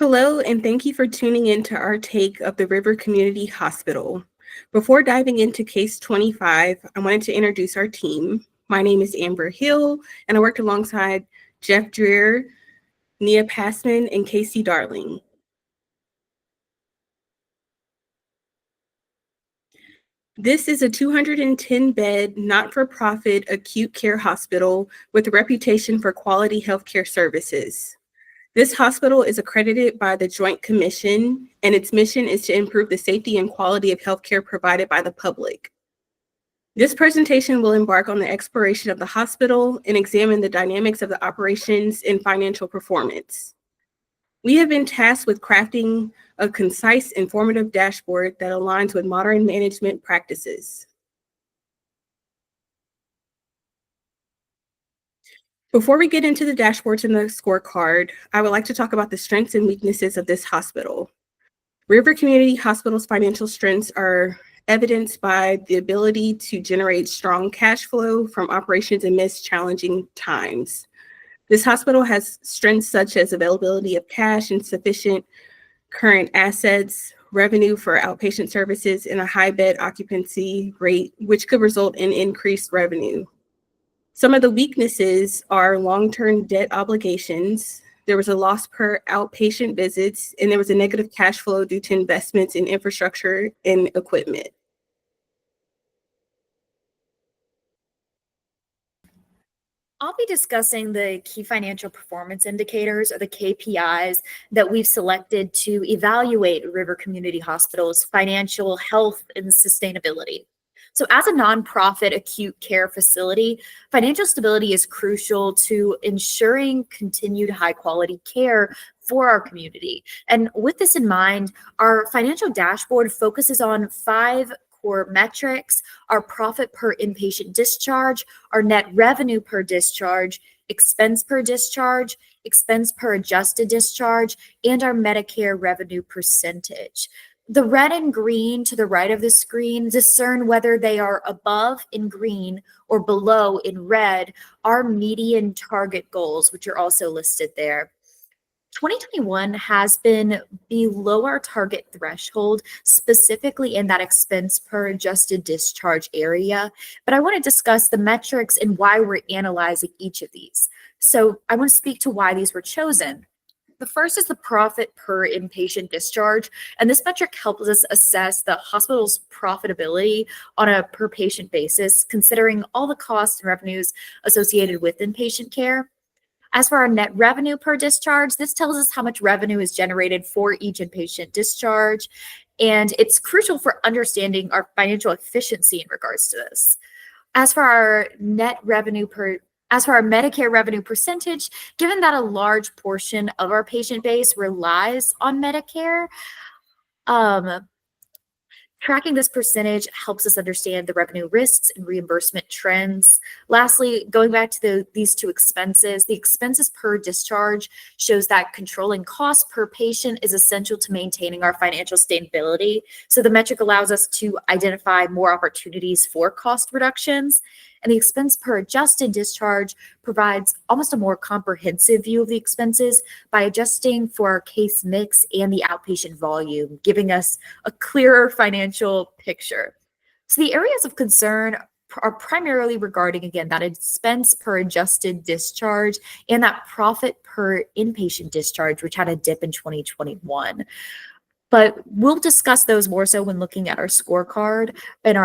Hello, and thank you for tuning in to our take of the River Community Hospital. Before diving into Case 25, I wanted to introduce our team. My name is Amber Hill, and I worked alongside Jeff Dreer, Nia Passman, and Casey Darling. This is a 210-bed, not-for-profit acute care hospital with a reputation for quality healthcare services. This hospital is accredited by the Joint Commission, and its mission is to improve the safety and quality of healthcare provided by the public. This presentation will embark on the exploration of the hospital and examine the dynamics of the operations and financial performance. We have been tasked with crafting a concise, informative dashboard that aligns with modern management practices. Before we get into the dashboards and the scorecard, I would like to talk about the strengths and weaknesses of this hospital. River Community Hospital's financial strengths are evidenced by the ability to generate strong cash flow from operations amidst challenging times. This hospital has strengths such as availability of cash and sufficient current assets, revenue for outpatient services, and a high bed occupancy rate, which could result in increased revenue. Some of the weaknesses are long-term debt obligations. There was a loss per outpatient visits, and there was a negative cash flow due to investments in infrastructure and equipment. I'll be discussing the key financial performance indicators, or the KPIs, that we've selected to evaluate River Community Hospital's financial health and sustainability. So as a nonprofit acute care facility, financial stability is crucial to ensuring continued high quality care for our community. And with this in mind, our financial dashboard focuses on 5 core metrics: our profit per inpatient discharge, our net revenue per discharge, expense per discharge, expense per adjusted discharge, and our Medicare revenue percentage. The red and green to the right of the screen discern whether they are above in green or below in red our median target goals, which are also listed there. 2021 has been below our target threshold, specifically in that expense per adjusted discharge area. But I want to discuss the metrics and why we're analyzing each of these. So I want to speak to why these were chosen. The first is the profit per inpatient discharge, and this metric helps us assess the hospital's profitability on a per patient basis, considering all the costs and revenues associated with inpatient care. As for our net revenue per discharge, this tells us how much revenue is generated for each inpatient discharge, and it's crucial for understanding our financial efficiency in regards to this. As for our Medicare revenue percentage, given that a large portion of our patient base relies on Medicare, tracking this percentage helps us understand the revenue risks and reimbursement trends. Lastly, going back to these 2 expenses, the expenses per discharge shows that controlling costs per patient is essential to maintaining our financial sustainability. So the metric allows us to identify more opportunities for cost reductions. And the expense per adjusted discharge provides almost a more comprehensive view of the expenses by adjusting for our case mix and the outpatient volume, giving us a clearer financial picture. So the areas of concern are primarily regarding, again, that expense per adjusted discharge and that profit per inpatient discharge, which had a dip in 2021. But we'll discuss those more so when looking at our scorecard and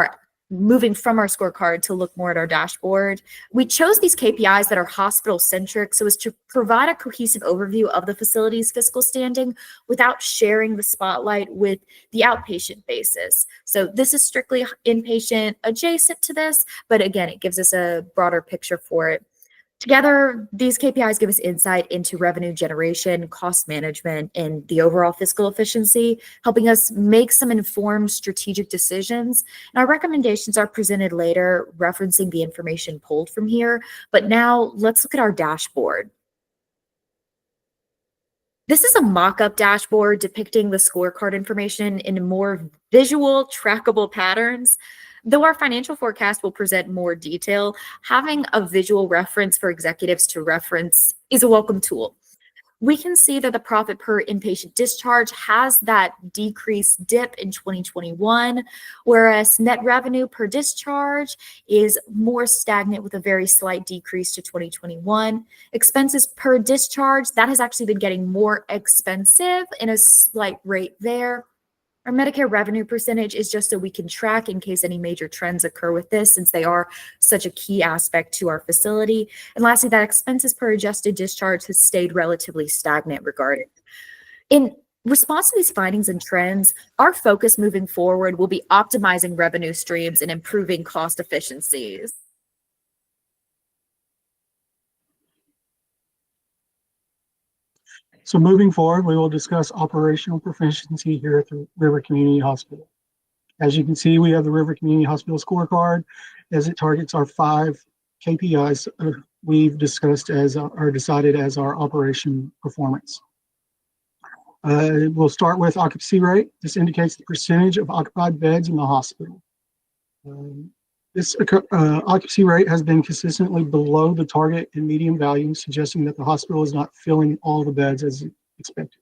moving from our scorecard to look more at our dashboard. We chose these KPIs that are hospital-centric so as to provide a cohesive overview of the facility's fiscal standing without sharing the spotlight with the outpatient basis. So this is strictly inpatient adjacent to this, but again, it gives us a broader picture for it. Together, these KPIs give us insight into revenue generation, cost management, and the overall fiscal efficiency, helping us make some informed strategic decisions. And our recommendations are presented later, referencing the information pulled from here. But now let's look at our dashboard. This is a mock-up dashboard depicting the scorecard information in more visual, trackable patterns. Though our financial forecast will present more detail, having a visual reference for executives to reference is a welcome tool. we can see that the profit per inpatient discharge has that decreased dip in 2021, whereas net revenue per discharge is more stagnant with a very slight decrease to 2021. Expenses per discharge, that has actually been getting more expensive in a slight rate there. Our Medicare revenue percentage is just so we can track in case any major trends occur with this, since they are such a key aspect to our facility. And lastly, that expenses per adjusted discharge has stayed relatively stagnant regarding. In response to these findings and trends, our focus moving forward will be optimizing revenue streams and improving cost efficiencies. So moving forward, we will discuss operational proficiency here at the River Community Hospital. As you can see, we have the River Community Hospital scorecard as it targets our 5 KPIs we've discussed as are decided as our operation performance. We'll start with occupancy rate. This indicates the percentage of occupied beds in the hospital. This occupancy rate has been consistently below the target and median value, suggesting that the hospital is not filling all the beds as expected.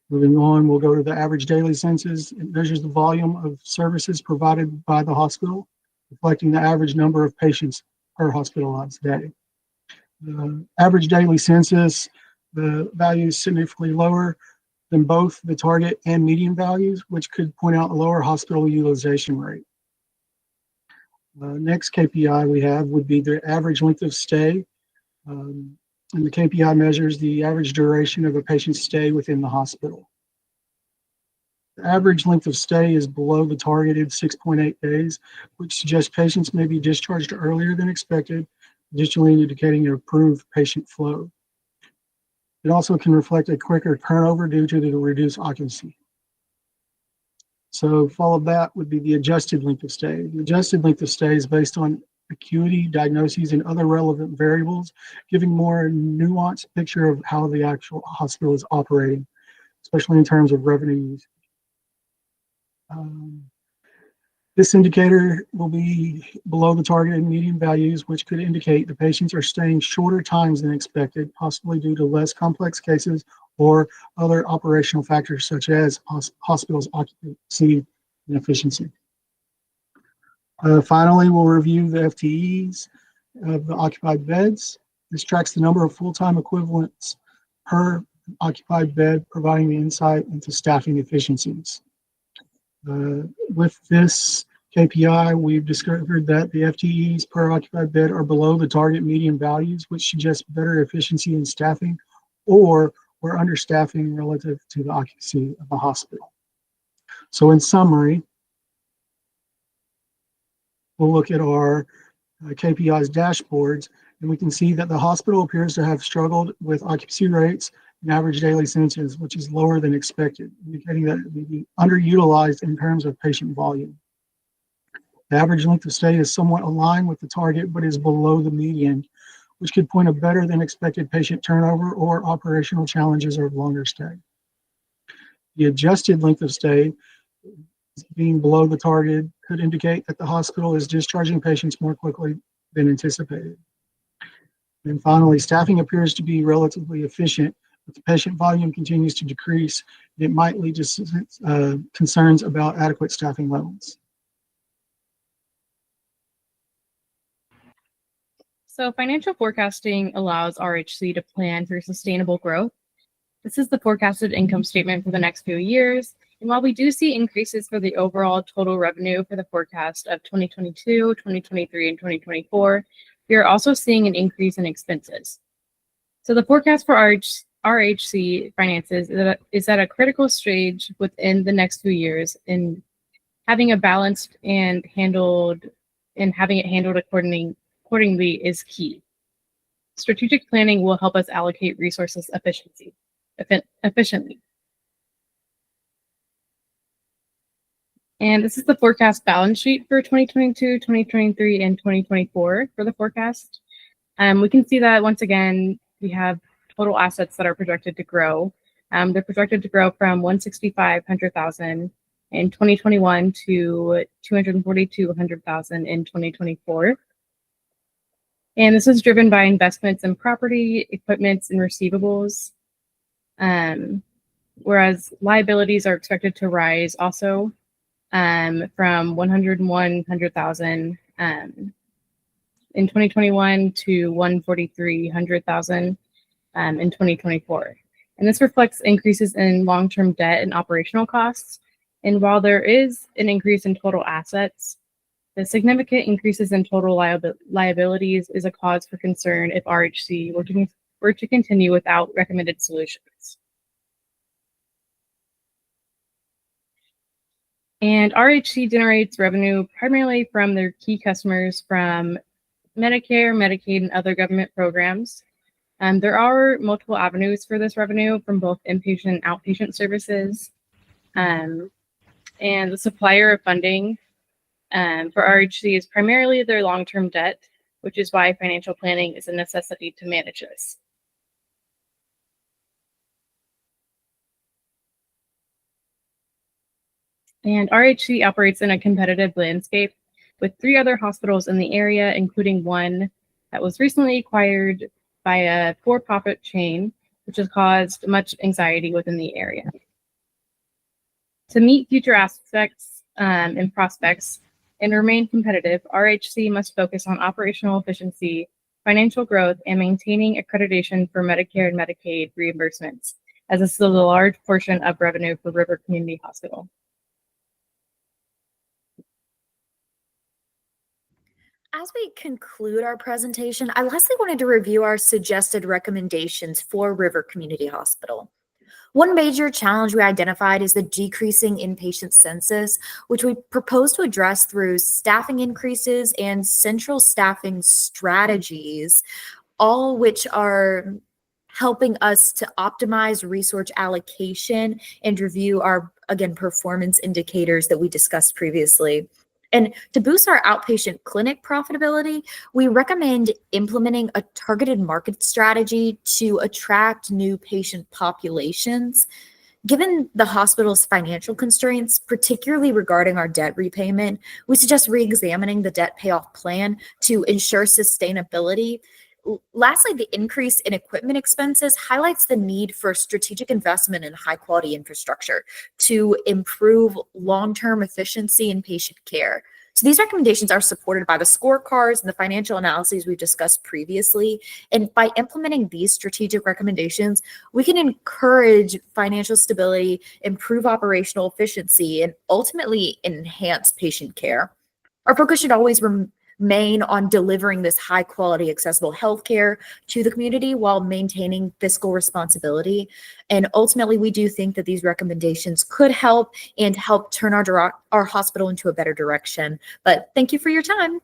Moving on, we'll go to the average daily census. It measures the volume of services provided by the hospital, reflecting the average number of patients per hospitalized day. The average daily census, the value is significantly lower than both the target and median values, which could point out a lower hospital utilization rate. Next KPI we have would be the average length of stay. And the KPI measures the average duration of a patient's stay within the hospital. The average length of stay is below the targeted 6.8 days, which suggests patients may be discharged earlier than expected, additionally indicating improved patient flow. It also can reflect a quicker turnover due to the reduced occupancy. So followed that would be the adjusted length of stay. The adjusted length of stay is based on acuity, diagnoses, and other relevant variables, giving more nuanced picture of how the actual hospital is operating, especially in terms of revenue use. This indicator will be below the targeted median values, which could indicate the patients are staying shorter times than expected, possibly due to less complex cases or other operational factors such as hospitals' occupancy and efficiency. Finally, we'll review the FTEs of the occupied beds. This tracks the number of full-time equivalents per occupied bed, providing the insight into staffing efficiencies. With this KPI, we've discovered that the FTEs per occupied bed are below the target median values, which suggests better efficiency in staffing, or we're understaffing relative to the occupancy of the hospital. So in summary, we'll look at our KPIs dashboards, and we can see that the hospital appears to have struggled with occupancy rates and average daily census, which is lower than expected, indicating that it may be underutilized in terms of patient volume. The average length of stay is somewhat aligned with the target, but is below the median, which could point a better than expected patient turnover or operational challenges of longer stay. The adjusted length of stay being below the target could indicate that the hospital is discharging patients more quickly than anticipated. And finally, staffing appears to be relatively efficient, but the patient volume continues to decrease. It might lead to concerns about adequate staffing levels. So financial forecasting allows RHC to plan for sustainable growth. This is the forecasted income statement for the next few years. And while we do see increases for the overall total revenue for the forecast of 2022, 2023, and 2024, we are also seeing an increase in expenses. So the forecast for RHC finances is at a critical stage within the next few years in having a balanced and having it handled accordingly is key. Strategic planning will help us allocate resources efficiently. And this is the forecast balance sheet for 2022, 2023, and 2024 for the forecast. We can see that once again, we have total assets that are projected to grow. They're projected to grow from $165,000 in 2021 to $242,000 in 2024. And this is driven by investments in property, equipment, and receivables. Whereas liabilities are expected to rise also from 101,000 in 2021 to 143,000 in 2024. And this reflects increases in long-term debt and operational costs. And while there is an increase in total assets, the significant increases in total liabilities is a cause for concern if RHC were to continue without recommended solutions. And RHC generates revenue primarily from their key customers from Medicare, Medicaid, and other government programs. There are multiple avenues for this revenue from both inpatient and outpatient services. And the supplier of funding for RHC is primarily their long-term debt, which is why financial planning is a necessity to manage this. And RHC operates in a competitive landscape with 3 other hospitals in the area, including one that was recently acquired by a for-profit chain, which has caused much anxiety within the area. To meet future aspects and prospects and remain competitive, RHC must focus on operational efficiency, financial growth, and maintaining accreditation for Medicare and Medicaid reimbursements, as this is a large portion of revenue for River Community Hospital. As we conclude our presentation, I lastly wanted to review our suggested recommendations for River Community Hospital. One major challenge we identified is the decreasing inpatient census, which we propose to address through staffing increases and central staffing strategies, all which are helping us to optimize resource allocation and review our, again, performance indicators that we discussed previously. And to boost our outpatient clinic profitability, we recommend implementing a targeted market strategy to attract new patient populations. Given the hospital's financial constraints, particularly regarding our debt repayment, we suggest re-examining the debt payoff plan to ensure sustainability. Lastly, the increase in equipment expenses highlights the need for strategic investment in high-quality infrastructure to improve long-term efficiency in patient care. So these recommendations are supported by the scorecards and the financial analyses we've discussed previously. And by implementing these strategic recommendations, we can encourage financial stability, improve operational efficiency, and ultimately enhance patient care. Our focus should always remain on delivering this high quality, accessible healthcare to the community while maintaining fiscal responsibility. And ultimately, we do think that these recommendations could help turn our hospital into a better direction. But thank you for your time.